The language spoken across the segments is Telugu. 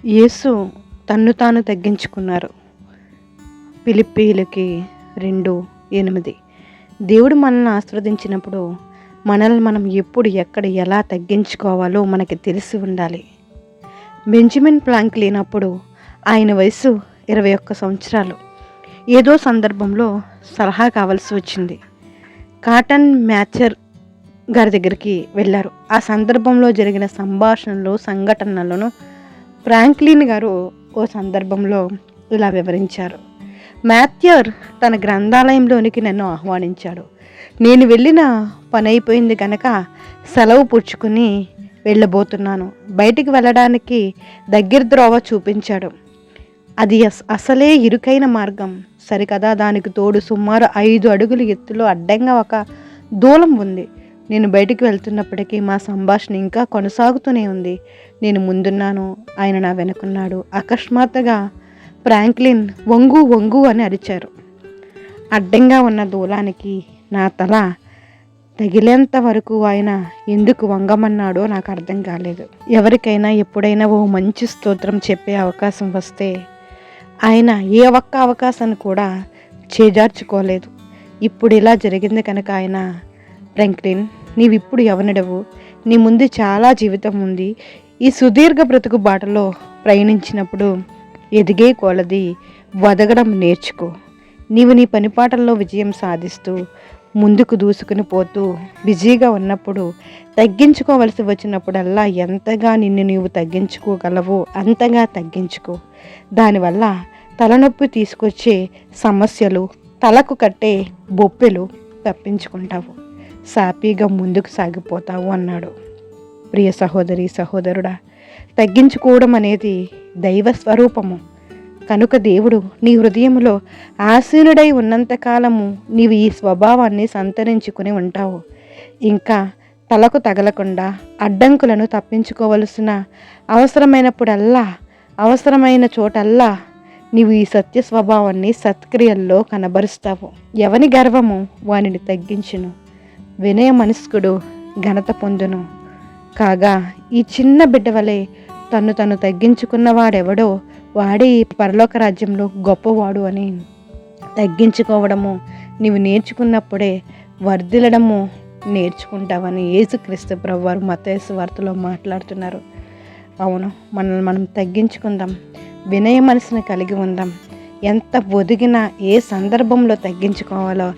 యేసు తన్ను తాను తగ్గించుకున్నారు. ఫిలిప్పీయులకి 2:8. దేవుడు మనల్ని ఆశీర్వదించినప్పుడు మనల్ని మనం ఎప్పుడు ఎక్కడ ఎలా తగ్గించుకోవాలో మనకి తెలిసి ఉండాలి. బెంజమిన్ ఫ్రాంక్లిన్ అప్పుడు ఆయన వయసు 21 సంవత్సరాలు. ఏదో సందర్భంలో సలహా కావాల్సి వచ్చింది. కాటన్ మ్యాచర్ గారి దగ్గరికి వెళ్ళారు. ఆ సందర్భంలో జరిగిన సంభాషణలు సంఘటనలను ఫ్రాంక్లిన్ గారు ఓ సందర్భంలో ఇలా వివరించారు. మాథ్యూర్ తన గ్రంథాలయంలోనికి నన్ను ఆహ్వానించాడు. నేను వెళ్ళిన పని అయిపోయింది కనుక సెలవు పుచ్చుకుని వెళ్ళబోతున్నాను. బయటికి వెళ్ళడానికి దగ్గర ద్రోవ చూపించాడు. అది అసలే ఇరుకైన మార్గం సరికదా. దానికి తోడు సుమారు 5 అడుగుల ఎత్తులో అడ్డంగా ఒక దూలం ఉంది. నేను బయటికి వెళ్తున్నప్పటికీ మా సంభాషణ ఇంకా కొనసాగుతూనే ఉంది. నేను ముందున్నాను, ఆయన నా వెనుకున్నాడు. అకస్మాత్తుగా ఫ్రాంక్లిన్ వంగు వంగు అని అరిచారు. అడ్డంగా ఉన్న దూలానికి నా తల తగిలేంత వరకు ఆయన ఎందుకు వంగమన్నాడో నాకు అర్థం కాలేదు. ఎవరికైనా ఎప్పుడైనా ఓ మంచి స్తోత్రం చెప్పే అవకాశం వస్తే ఆయన ఏ ఒక్క అవకాశాన్ని కూడా చేజార్చుకోలేదు. ఇప్పుడు ఇలా జరిగింది కనుక ఆయన, ఫ్రాంక్లిన్, నీవిప్పుడు యవనుడవు, నీ ముందు చాలా జీవితం ఉంది. ఈ సుదీర్ఘ బ్రతుకు బాటలో ప్రయాణించినప్పుడు ఎదిగే కొలది వదగడం నేర్చుకో. నీవు నీ పనిపాటల్లో విజయం సాధిస్తూ ముందుకు దూసుకుని పోతూ బిజీగా ఉన్నప్పుడు తగ్గించుకోవలసి వచ్చినప్పుడల్లా ఎంతగా నిన్ను నీవు తగ్గించుకోగలవో అంతగా తగ్గించుకో. దానివల్ల తలనొప్పి తీసుకొచ్చే సమస్యలు, తలకు కట్టే బొప్పెలు తప్పించుకుంటావు, సాపీగా ముందుకు సాగిపోతావు అన్నాడు. ప్రియ సహోదరి సహోదరుడా, తగ్గించుకోవడం అనేది దైవ స్వరూపము కనుక దేవుడు నీ హృదయంలో ఆసీనుడై ఉన్నంతకాలము నీవు ఈ స్వభావాన్ని సంతరించుకుని ఉంటావు. ఇంకా తలకు తగలకుండా అడ్డంకులను తప్పించుకోవలసిన అవసరమైనప్పుడల్లా, అవసరమైన చోటల్లా నీవు ఈ సత్య స్వభావాన్ని సత్క్రియల్లో కనబరుస్తావు. ఎవని గర్వము వానిని తగ్గించును, వినయ మనస్కుడు ఘనత పొందును. కాగా ఈ చిన్న బిడ్డ వలె తను తగ్గించుకున్నవాడెవడో వాడే ఈ పరలోక రాజ్యంలో గొప్పవాడు అని తగ్గించుకోవడము నీవు నేర్చుకున్నప్పుడే వర్ధిల్లడము నేర్చుకుంటావని యేసుక్రీస్తు ప్రభువారు మత్తయి సువార్తలో మాట్లాడుతున్నారు. అవును, మనల్ని మనం తగ్గించుకుందాం, వినయ మనసును కలిగి ఉందాం. ఎంత ఒదిగినా ఏ సందర్భంలో తగ్గించుకోవాలో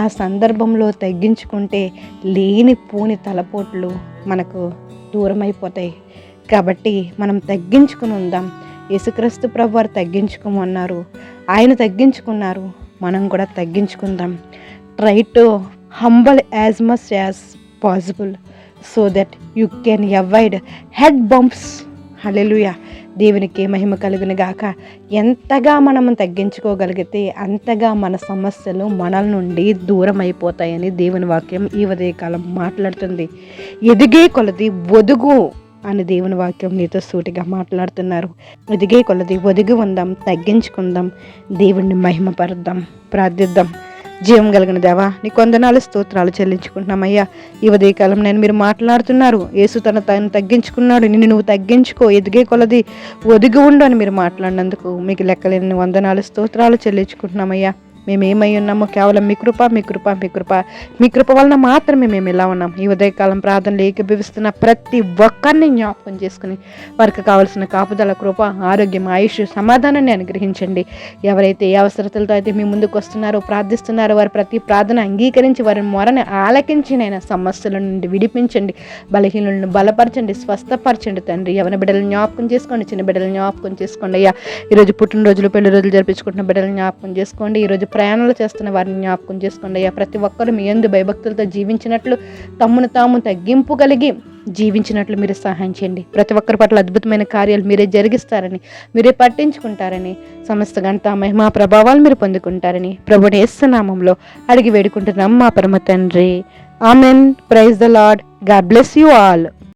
ఆ సందర్భంలో తగ్గించుకుంటే లేని పూని తలపోట్లు మనకు దూరమైపోతాయి. కాబట్టి మనం తగ్గించుకుని ఉందాం. యేసుక్రీస్తు ప్రభువారు తగ్గించుకోమన్నారు, ఆయన తగ్గించుకున్నారు, మనం కూడా తగ్గించుకుందాం. Try to humble as much as possible so that you can avoid head bumps. Hallelujah, దేవునికి మహిమ కలుగును గాక. ఎంతగా మనం తగ్గించుకోగలిగితే అంతగా మన సమస్యలు మనల నుండి దూరం అయిపోతాయని దేవుని వాక్యం ఈ ఉదయకాలం మాట్లాడుతుంది. ఎదిగే కొలది ఒదుగు అని దేవుని వాక్యం నీతో సూటిగా మాట్లాడుతున్నారు. ఎదిగే కొలది ఒదిగి ఉందాం, తగ్గించుకుందాం, దేవుణ్ణి మహిమపరుద్దాం, ప్రార్థిద్దాం. జీవం కలిగిన దేవా, నీ కొందనాలు స్తోత్రాలు చెల్లించుకుంటున్నామయ్యా. ఈ ఉదయకాలం నేను మీరు మాట్లాడుతున్నారు. యేసు తను తగ్గించుకున్నాడు, నిన్ను నువ్వు తగ్గించుకో, ఎదిగే కొలది ఒదిగి ఉండు అని మీరు మాట్లాడినందుకు మీకు లెక్కలేని వందనాలు స్తోత్రాలు చెల్లించుకుంటున్నామయ్యా. మేము ఏమై ఉన్నామో కేవలం మీ కృప, మీ కృప, మీ కృప, మీ కృప వలన మాత్రమే మేము ఇలా ఉన్నాం. ఈ ఉదయకాలం ప్రార్థనలు ఏకీభవిస్తున్న ప్రతి ఒక్కరిని జ్ఞాపకం చేసుకుని వారికి కావలసిన కాపుదల, కృప, ఆరోగ్యం, ఆయుష్, సమాధానాన్ని అనుగ్రహించండి. ఎవరైతే ఏ అవసరతలతో అయితే మీ ముందుకు వస్తున్నారో, ప్రార్థిస్తున్నారో వారి ప్రతి ప్రార్థన అంగీకరించి వారి మొరని ఆలకించినైనా సమస్యల నుండి విడిపించండి, బలహీనులను బలపరచండి, స్వస్థపరచండి తండ్రి. ఎవరి బిడ్డలను జ్ఞాపకం చేసుకోండి, చిన్న బిడ్డలను జ్ఞాపకం చేసుకోండి అయ్యా. ఈరోజు పుట్టినరోజులు, పెళ్లి రోజులు జరిపించుకుంటున్న బిడ్డలను జ్ఞాపకం చేసుకోండి. ఈరోజు ప్రయాణాలు చేస్తున్న వారిని జ్ఞాపకం చేసుకోండి అయ్యా. ప్రతి ఒక్కరు మీ యందు భయభక్తులతో జీవించినట్లు, తమ్మును తాము తగ్గింపు కలిగి జీవించినట్లు మీరు సహాయం చేయండి. ప్రతి ఒక్కరి పట్ల అద్భుతమైన కార్యాలు మీరే జరిగిస్తారని, మీరే పట్టించుకుంటారని, సమస్త ఘనత, మహిమా, ప్రభావాలు మీరు పొందుకుంటారని ప్రభుని యేసు నామములో అడిగి వేడుకుంటున్నాం మా పరమ తండ్రి. Amen. Praise the Lord. God bless you all.